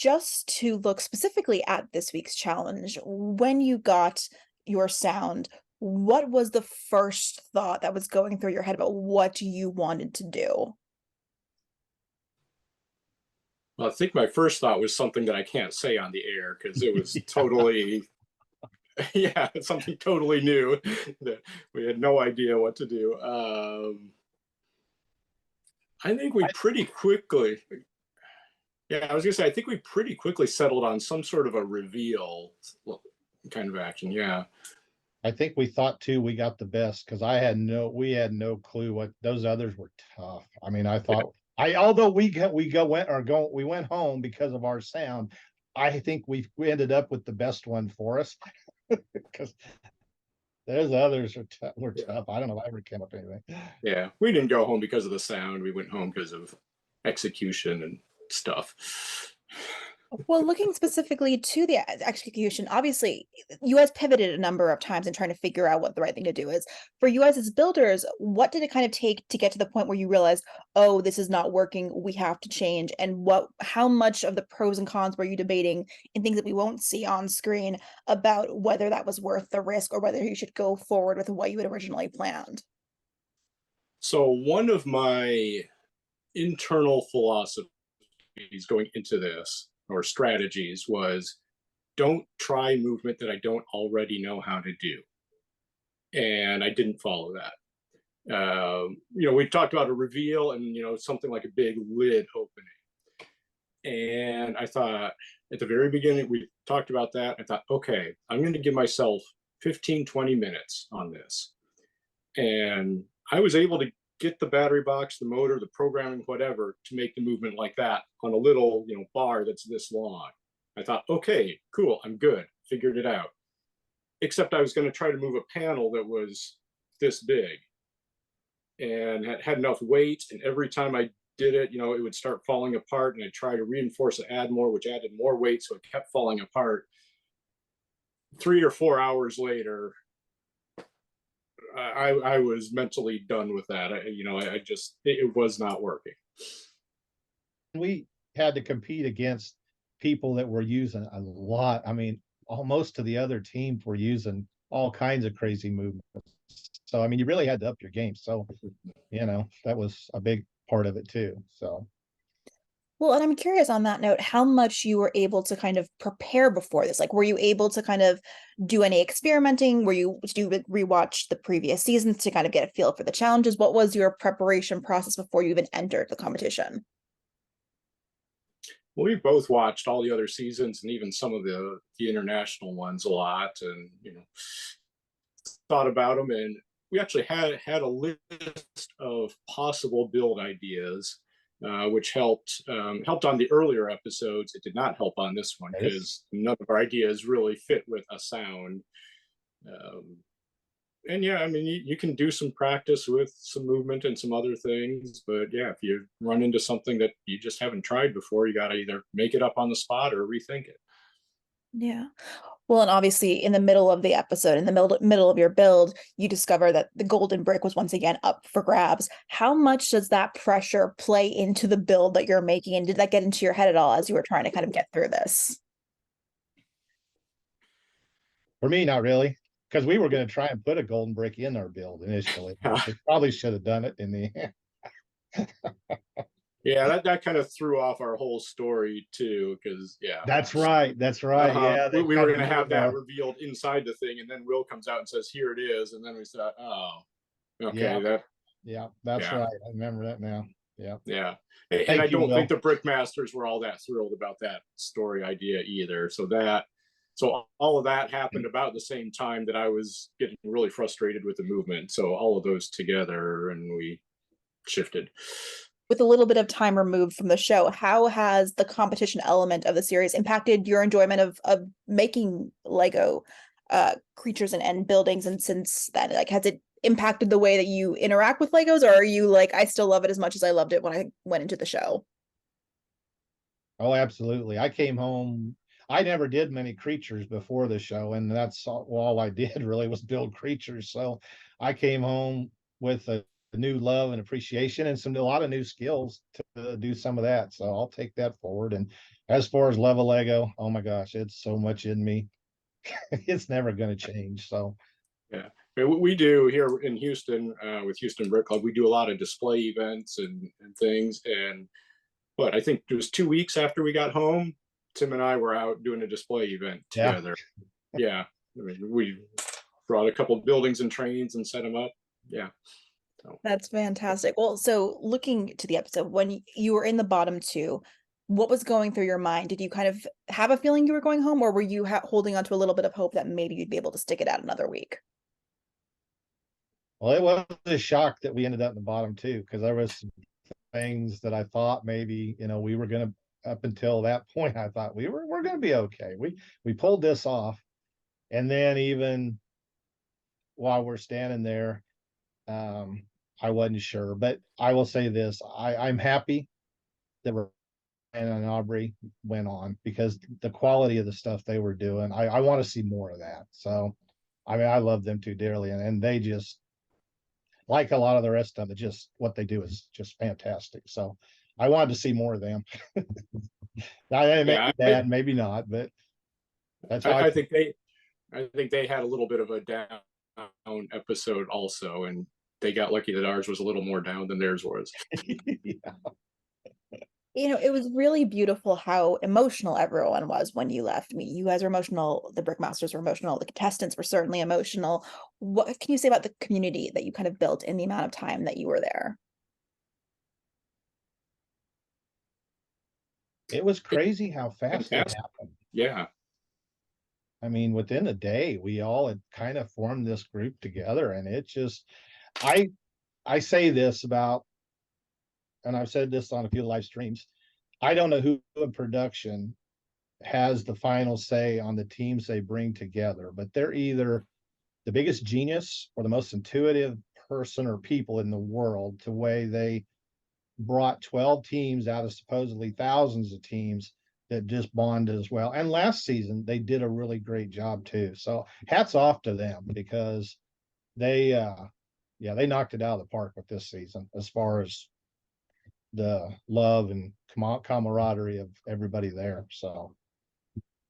just to look specifically at this week's challenge, when you got your sound, what was the first thought that was going through your head about what you wanted to do? Well, I think my first thought was something that I can't say on the air because it was totally, yeah, it's something totally new that we had no idea what to do. I think we pretty quickly, yeah, I was gonna say, I think we pretty quickly settled on some sort of a reveal kind of action. Yeah. I think we thought too we got the best because we had no clue what those others were tough. I mean, I thought I although we went home because of our sound. I think we ended up with the best one for us because those others were tough. I don't know if I ever came up with anything. Yeah. We didn't go home because of the sound. We went home because of execution and stuff. Well, looking specifically to the execution, obviously, you guys pivoted a number of times in trying to figure out what the right thing to do is. For you guys as builders, what did it kind of take to get to the point where you realized, oh, this is not working, we have to change? And how much of the pros and cons were you debating in things that we won't see on screen about whether that was worth the risk or whether you should go forward with what you had originally planned? So, one of my internal philosophies going into this or strategies was don't try movement that I don't already know how to do. And I didn't follow that. We talked about a reveal and, something like a big lid opening. And I thought at the very beginning, we talked about that. I thought, okay, I'm going to give myself 15, 20 minutes on this. And I was able to get the battery box, the motor, the programming, whatever, to make the movement like that on a little, bar that's this long. I thought, okay, cool, I'm good, figured it out. Except I was going to try to move a panel that was this big and had enough weight. And every time I did it, it would start falling apart. And I'd try to reinforce it, add more, which added more weight. So it kept falling apart. 3 or 4 hours later, I was mentally done with that. I just, it was not working. We had to compete against people that were using a lot. I mean, most of the other teams were using all kinds of crazy movements. So, I mean, you really had to up your game. So, that was a big part of it too. So, Well, and I'm curious on that note, how much you were able to kind of prepare before this. Like, were you able to kind of do any experimenting? Did you rewatch the previous seasons to kind of get a feel for the challenges? What was your preparation process before you even entered the competition? Well, we both watched all the other seasons and even some of the international ones a lot, and thought about them. And we actually had a list of possible build ideas, which helped on the earlier episodes. It did not help on this one because none of our ideas really fit with a sound. And yeah, I mean, you can do some practice with some movement and some other things, but yeah, if you run into something that you just haven't tried before, you got to either make it up on the spot or rethink it. Yeah. Well, and obviously in the middle of the episode, in the middle of your build, you discover that the golden brick was once again up for grabs. How much does that pressure play into the build that you're making? And did that get into your head at all as you were trying to kind of get through this? for me, not really, because we were going to try and put a golden brick in our build initially. We probably should have done it in the end. Yeah, that kind of threw off our whole story too, because yeah. That's right. That's right. Yeah. We were going to have that revealed inside the thing, and then Will comes out and says, "Here it is," and then we thought, "Oh, okay, that's right. I remember that now. Yeah. Yeah. And I don't think the Brickmasters were all that thrilled about that story idea either. So all of that happened about the same time that I was getting really frustrated with the movement. So all of those together, and we shifted. With a little bit of time removed from the show, how has the competition element of the series impacted your enjoyment of making Lego creatures and buildings? And since then, like, has it impacted the way that you interact with Legos, or are you like, I still love it as much as I loved it when I went into the show? Oh, absolutely. I came home. I never did many creatures before the show, and that's all I did really was build creatures. So I came home with a new love and appreciation and a lot of new skills to do some of that. So I'll take that forward. And As far as level Lego, oh my gosh, it's so much in me. It's never going to change. So Yeah. We do here in Houston with Houston Brick Club. We do a lot of display events and things. And but I think it was 2 weeks after we got home, Tim and I were out doing a display event yeah, together. Yeah, I mean, we brought a couple of buildings and trains and set them up. Yeah. So That's fantastic. Well, so looking to the episode, when you were in the bottom two, what was going through your mind? Did you kind of have a feeling you were going home, or were you holding on to a little bit of hope that maybe you'd be able to stick it out another week? well, it was a shock that we ended up in the bottom two because there was some things that I thought maybe we were going to. Up until that point, I thought we're going to be okay. We pulled this off, and then even while we're standing there, um, I wasn't sure. But I will say this: I'm happy that we're and Aubrey went on because the quality of the stuff they were doing, I want to see more of that. So, I mean, I love them too dearly, and they just like a lot of the rest of it. Just what they do is just fantastic. So, I wanted to see more of them. Maybe yeah, that, maybe not, but that's how I think they had a little bit of a down episode also, and they got lucky that ours was a little more down than theirs was. yeah. It was really beautiful how emotional everyone was when you left. I mean, you guys were emotional, the Brickmasters were emotional, the contestants were certainly emotional. What can you say about the community that you kind of built in the amount of time that you were there? It was crazy how fast it Fantastic. happened. Yeah. I mean, within a day, we all had kind of formed this group together, and it just, I, I say this about, and I've said this on a few live streams. I don't know who in production has the final say on the teams they bring together, but they're either the biggest genius or the most intuitive person or people in the world to way they brought 12 teams out of supposedly thousands of teams that just bonded as well. And last season they did a really great job too. So hats off to them because they yeah, they knocked it out of the park with this season as far as the love and camaraderie of everybody there. So